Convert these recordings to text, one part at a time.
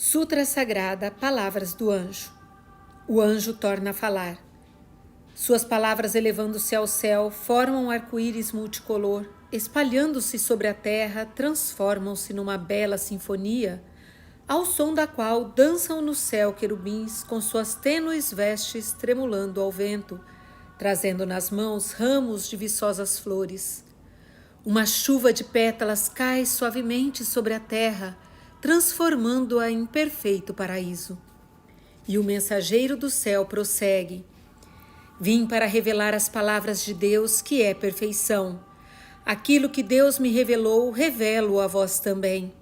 Sutra Sagrada, Palavras do Anjo. O anjo torna a falar. Suas palavras, elevando-se ao céu, formam um arco-íris multicolor, espalhando-se sobre a terra, transformam-se numa bela sinfonia, ao som da qual dançam no céu querubins com suas tênues vestes tremulando ao vento, trazendo nas mãos ramos de viçosas flores. Uma chuva de pétalas cai suavemente sobre a terra, transformando-a em perfeito paraíso. E o mensageiro do céu prossegue. Vim para revelar as palavras de Deus, que é perfeição. Aquilo que Deus me revelou, revelo a vós também.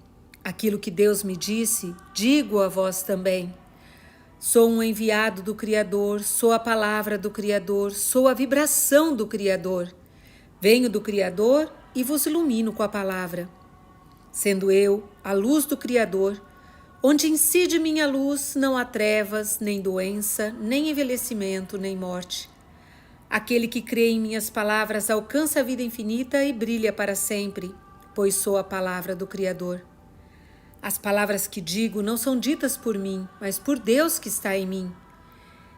Aquilo que Deus me disse, digo a vós também. Sou um enviado do Criador, sou a palavra do Criador, sou a vibração do Criador. Venho do Criador e vos ilumino com a palavra. Sendo eu a luz do Criador, onde incide minha luz não há trevas, nem doença, nem envelhecimento, nem morte. Aquele que crê em minhas palavras alcança a vida infinita e brilha para sempre, pois sou a palavra do Criador. As palavras que digo não são ditas por mim, mas por Deus que está em mim.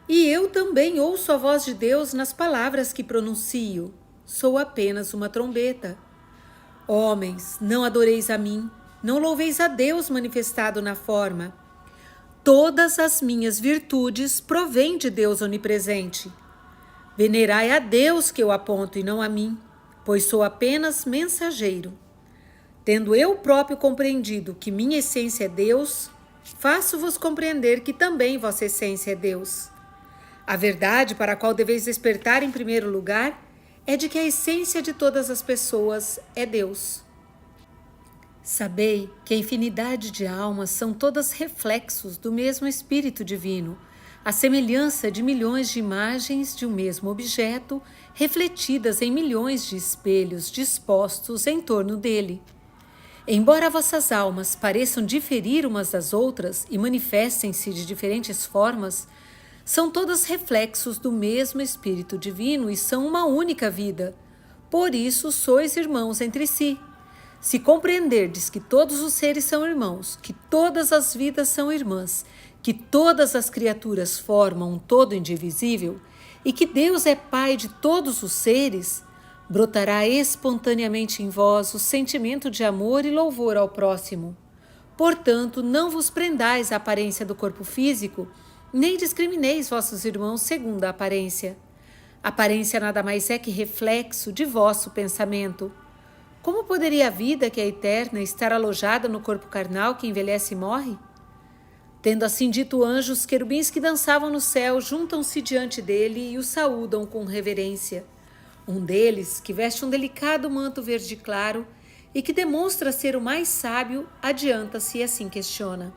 E eu também ouço a voz de Deus nas palavras que pronuncio. Sou apenas uma trombeta. Homens, não adoreis a mim, não louveis a Deus manifestado na forma. Todas as minhas virtudes provêm de Deus onipresente. Venerai a Deus que eu aponto e não a mim, pois sou apenas mensageiro. Tendo eu próprio compreendido que minha essência é Deus, faço-vos compreender que também vossa essência é Deus. A verdade para a qual deveis despertar em primeiro lugar é de que a essência de todas as pessoas é Deus. Sabei que a infinidade de almas são todas reflexos do mesmo Espírito Divino, a semelhança de milhões de imagens de um mesmo objeto, refletidas em milhões de espelhos dispostos em torno dele. Embora vossas almas pareçam diferir umas das outras e manifestem-se de diferentes formas, são todas reflexos do mesmo Espírito Divino e são uma única vida. Por isso sois irmãos entre si. Se compreenderdes que todos os seres são irmãos, que todas as vidas são irmãs, que todas as criaturas formam um todo indivisível e que Deus é Pai de todos os seres, brotará espontaneamente em vós o sentimento de amor e louvor ao próximo. Portanto, não vos prendais à aparência do corpo físico, nem discrimineis vossos irmãos segundo a aparência. Aparência nada mais é que reflexo de vosso pensamento. Como poderia a vida, que é eterna, estar alojada no corpo carnal que envelhece e morre? Tendo assim dito o anjo, os querubins que dançavam no céu juntam-se diante dele e o saúdam com reverência. Um deles, que veste um delicado manto verde claro e que demonstra ser o mais sábio, adianta-se e assim questiona.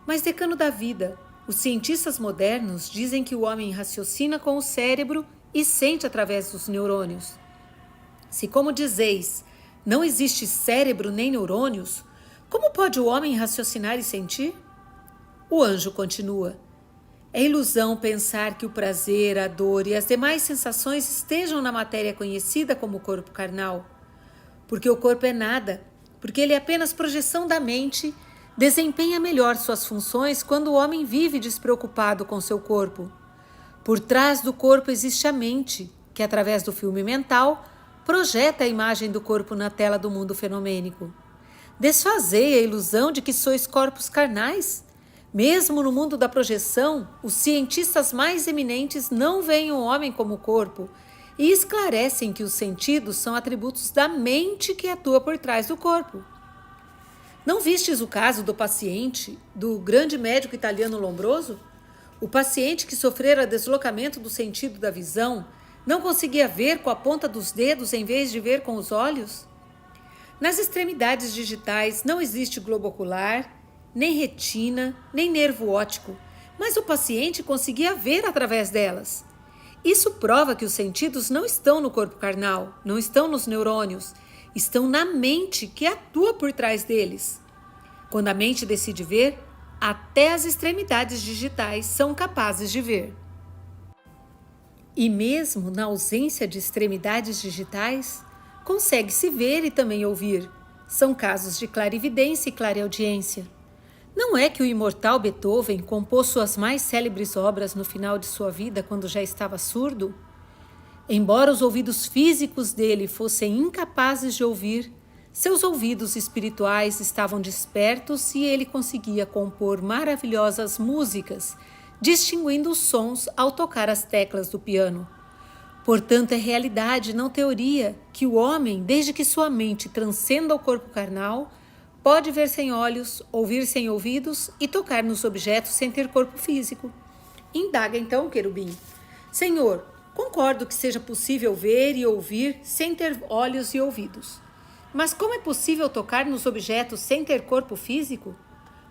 Mas, decano da vida, os cientistas modernos dizem que o homem raciocina com o cérebro e sente através dos neurônios. Se, como dizeis, não existe cérebro nem neurônios, como pode o homem raciocinar e sentir? O anjo continua. É ilusão pensar que o prazer, a dor e as demais sensações estejam na matéria conhecida como corpo carnal. Porque o corpo é nada, porque ele é apenas projeção da mente, desempenha melhor suas funções quando o homem vive despreocupado com seu corpo. Por trás do corpo existe a mente, que através do filme mental projeta a imagem do corpo na tela do mundo fenomênico. Desfazei a ilusão de que sois corpos carnais. Mesmo no mundo da projeção, os cientistas mais eminentes não veem o homem como corpo e esclarecem que os sentidos são atributos da mente que atua por trás do corpo. Não vistes o caso do paciente, do grande médico italiano Lombroso? O paciente que sofrera deslocamento do sentido da visão não conseguia ver com a ponta dos dedos em vez de ver com os olhos? Nas extremidades digitais não existe globo ocular, nem retina, nem nervo óptico, mas o paciente conseguia ver através delas. Isso prova que os sentidos não estão no corpo carnal, não estão nos neurônios, estão na mente que atua por trás deles. Quando a mente decide ver, até as extremidades digitais são capazes de ver. E mesmo na ausência de extremidades digitais, consegue-se ver e também ouvir. São casos de clarividência e clareaudiência. Não é que o imortal Beethoven compôs suas mais célebres obras no final de sua vida, quando já estava surdo? Embora os ouvidos físicos dele fossem incapazes de ouvir, seus ouvidos espirituais estavam despertos e ele conseguia compor maravilhosas músicas, distinguindo os sons ao tocar as teclas do piano. Portanto, é realidade, não teoria, que o homem, desde que sua mente transcenda o corpo carnal, pode ver sem olhos, ouvir sem ouvidos e tocar nos objetos sem ter corpo físico. Indaga então, querubim: Senhor, concordo que seja possível ver e ouvir sem ter olhos e ouvidos. Mas como é possível tocar nos objetos sem ter corpo físico?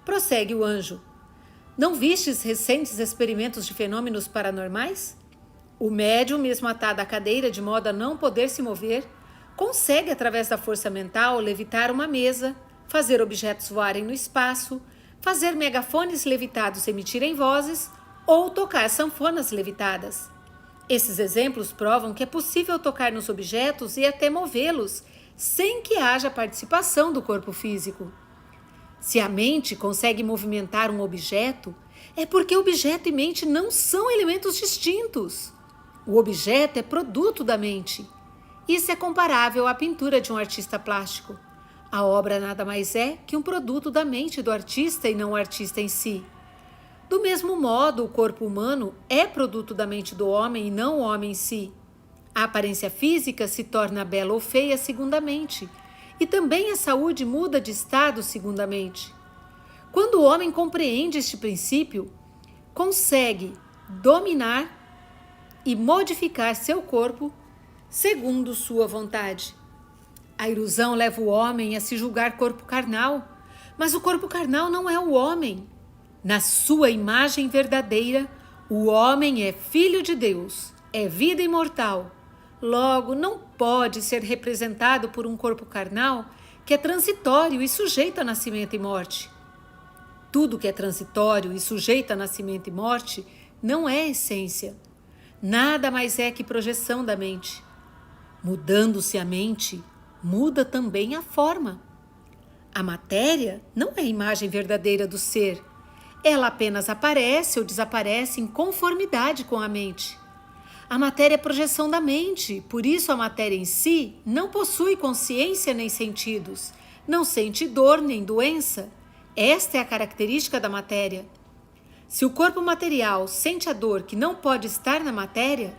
Prossegue o anjo: Não vistes recentes experimentos de fenômenos paranormais? O médium, mesmo atado à cadeira de modo a não poder se mover, consegue, através da força mental, levitar uma mesa, fazer objetos voarem no espaço, fazer megafones levitados emitirem vozes ou tocar sanfonas levitadas. Esses exemplos provam que é possível tocar nos objetos e até movê-los, sem que haja participação do corpo físico. Se a mente consegue movimentar um objeto, é porque objeto e mente não são elementos distintos. O objeto é produto da mente. Isso é comparável à pintura de um artista plástico. A obra nada mais é que um produto da mente do artista e não o artista em si. Do mesmo modo, o corpo humano é produto da mente do homem e não o homem em si. A aparência física se torna bela ou feia segundamente, e também a saúde muda de estado segundamente. Quando o homem compreende este princípio, consegue dominar e modificar seu corpo segundo sua vontade. A ilusão leva o homem a se julgar corpo carnal, mas o corpo carnal não é o homem. Na sua imagem verdadeira, o homem é filho de Deus, é vida imortal. Logo, não pode ser representado por um corpo carnal que é transitório e sujeito a nascimento e morte. Tudo que é transitório e sujeito a nascimento e morte não é essência. Nada mais é que projeção da mente. Mudando-se a mente, muda também a forma. A matéria não é a imagem verdadeira do ser. Ela apenas aparece ou desaparece em conformidade com a mente. A matéria é projeção da mente, por isso a matéria em si não possui consciência nem sentidos, não sente dor nem doença. Esta é a característica da matéria. Se o corpo material sente a dor que não pode estar na matéria,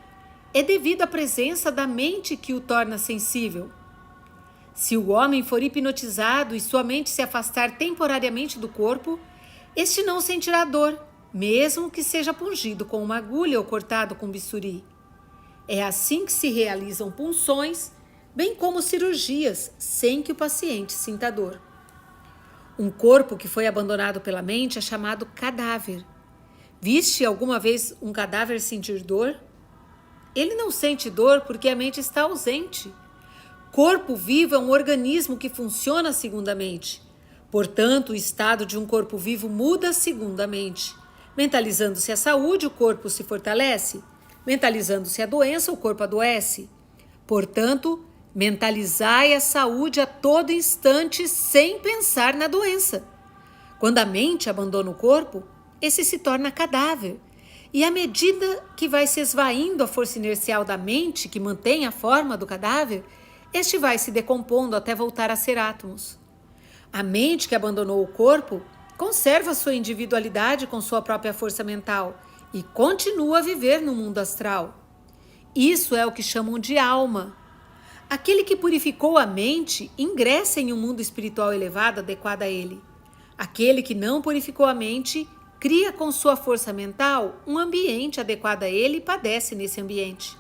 é devido à presença da mente que o torna sensível. Se o homem for hipnotizado e sua mente se afastar temporariamente do corpo, este não sentirá dor, mesmo que seja pungido com uma agulha ou cortado com bisturi. É assim que se realizam punções, bem como cirurgias, sem que o paciente sinta dor. Um corpo que foi abandonado pela mente é chamado cadáver. Viste alguma vez um cadáver sentir dor? Ele não sente dor porque a mente está ausente. Corpo vivo é um organismo que funciona segundo a mente. Portanto, o estado de um corpo vivo muda segundo a mente. Mentalizando-se a saúde, o corpo se fortalece. Mentalizando-se a doença, o corpo adoece. Portanto, mentalizai a saúde a todo instante sem pensar na doença. Quando a mente abandona o corpo, esse se torna cadáver. E à medida que vai se esvaindo a força inercial da mente, que mantém a forma do cadáver, este vai se decompondo até voltar a ser átomos. A mente que abandonou o corpo conserva sua individualidade com sua própria força mental e continua a viver no mundo astral. Isso é o que chamam de alma. Aquele que purificou a mente ingressa em um mundo espiritual elevado adequado a ele. Aquele que não purificou a mente cria com sua força mental um ambiente adequado a ele e padece nesse ambiente.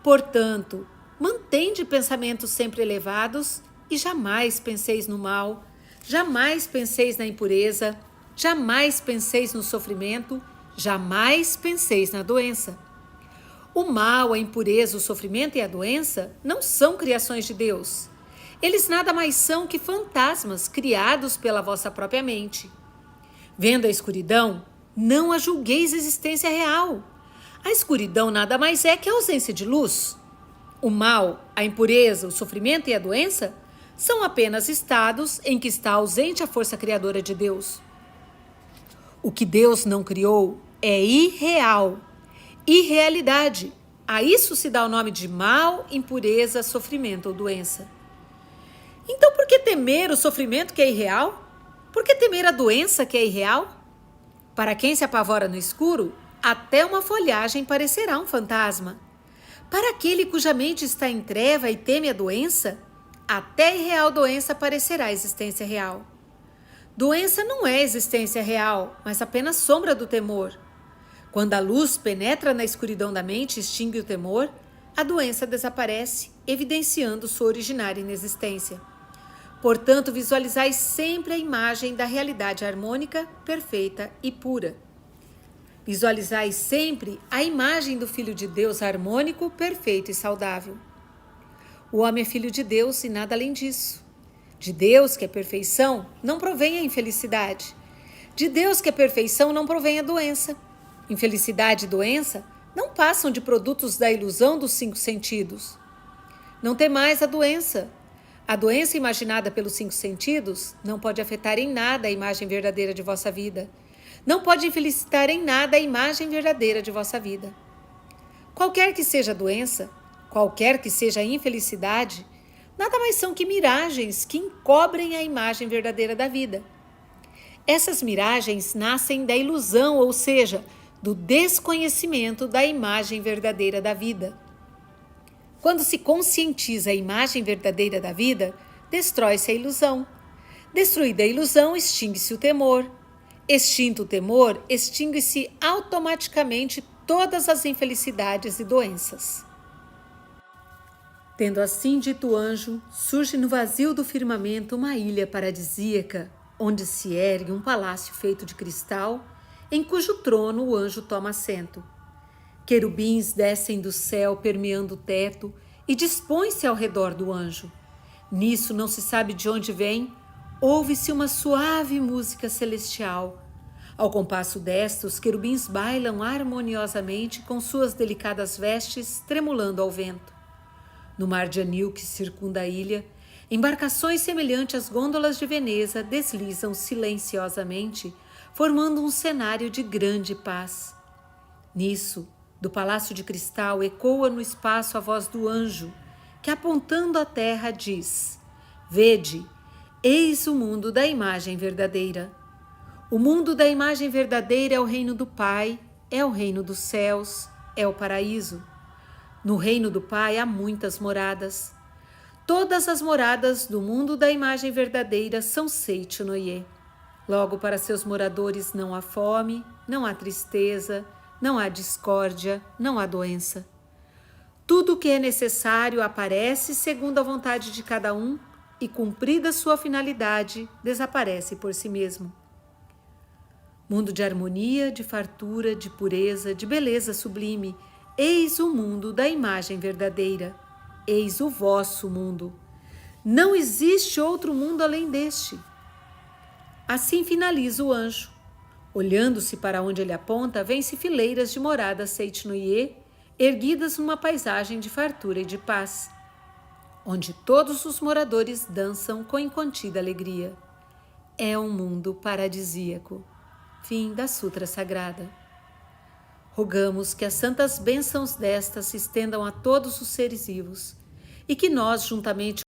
Portanto, mantende pensamentos sempre elevados e jamais penseis no mal, jamais penseis na impureza, jamais penseis no sofrimento, jamais penseis na doença. O mal, a impureza, o sofrimento e a doença não são criações de Deus. Eles nada mais são que fantasmas criados pela vossa própria mente. Vendo a escuridão, não a julgueis existência real. A escuridão nada mais é que a ausência de luz. O mal, a impureza, o sofrimento e a doença são apenas estados em que está ausente a força criadora de Deus. O que Deus não criou é irreal. Irrealidade. A isso se dá o nome de mal, impureza, sofrimento ou doença. Então, por que temer o sofrimento que é irreal? Por que temer a doença que é irreal? Para quem se apavora no escuro, até uma folhagem parecerá um fantasma. Para aquele cuja mente está em treva e teme a doença, até a irreal doença parecerá existência real. Doença não é existência real, mas apenas sombra do temor. Quando a luz penetra na escuridão da mente e extingue o temor, a doença desaparece, evidenciando sua originária inexistência. Portanto, visualizai sempre a imagem da realidade harmônica, perfeita e pura. Visualizai sempre a imagem do Filho de Deus harmônico, perfeito e saudável. O homem é filho de Deus e nada além disso. De Deus, que é perfeição, não provém a infelicidade. De Deus, que é perfeição, não provém a doença. Infelicidade e doença não passam de produtos da ilusão dos 5 sentidos. Não temais a doença. A doença imaginada pelos 5 sentidos não pode afetar em nada a imagem verdadeira de vossa vida. Não pode infelicitar em nada a imagem verdadeira de vossa vida. Qualquer que seja a doença, qualquer que seja a infelicidade, nada mais são que miragens que encobrem a imagem verdadeira da vida. Essas miragens nascem da ilusão, ou seja, do desconhecimento da imagem verdadeira da vida. Quando se conscientiza a imagem verdadeira da vida, destrói-se a ilusão. Destruída a ilusão, extingue-se o temor. Extinto o temor, extingue-se automaticamente todas as infelicidades e doenças. Tendo assim dito o anjo, surge no vazio do firmamento uma ilha paradisíaca, onde se ergue um palácio feito de cristal, em cujo trono o anjo toma assento. Querubins descem do céu permeando o teto e dispõem-se ao redor do anjo. Nisso não se sabe de onde vem, ouve-se uma suave música celestial. Ao compasso desta, os querubins bailam harmoniosamente com suas delicadas vestes tremulando ao vento. No mar de anil que circunda a ilha, embarcações semelhantes às gôndolas de Veneza deslizam silenciosamente, formando um cenário de grande paz. Nisso, do palácio de cristal ecoa no espaço a voz do anjo, que apontando à terra diz: Vede, eis o mundo da imagem verdadeira. O mundo da imagem verdadeira é o reino do Pai, é o reino dos céus, é o paraíso. No reino do Pai há muitas moradas. Todas as moradas do mundo da imagem verdadeira são Seichunoye. Logo, para seus moradores não há fome, não há tristeza, não há discórdia, não há doença. Tudo o que é necessário aparece segundo a vontade de cada um e, cumprida sua finalidade, desaparece por si mesmo. Mundo de harmonia, de fartura, de pureza, de beleza sublime, eis o mundo da imagem verdadeira. Eis o vosso mundo. Não existe outro mundo além deste. Assim finaliza o anjo. Olhando-se para onde ele aponta, vêm-se fileiras de moradas Seichunoye, erguidas numa paisagem de fartura e de paz, onde todos os moradores dançam com incontida alegria. É um mundo paradisíaco. Fim da Sutra Sagrada. Rogamos que as santas bênçãos desta se estendam a todos os seres vivos e que nós, juntamente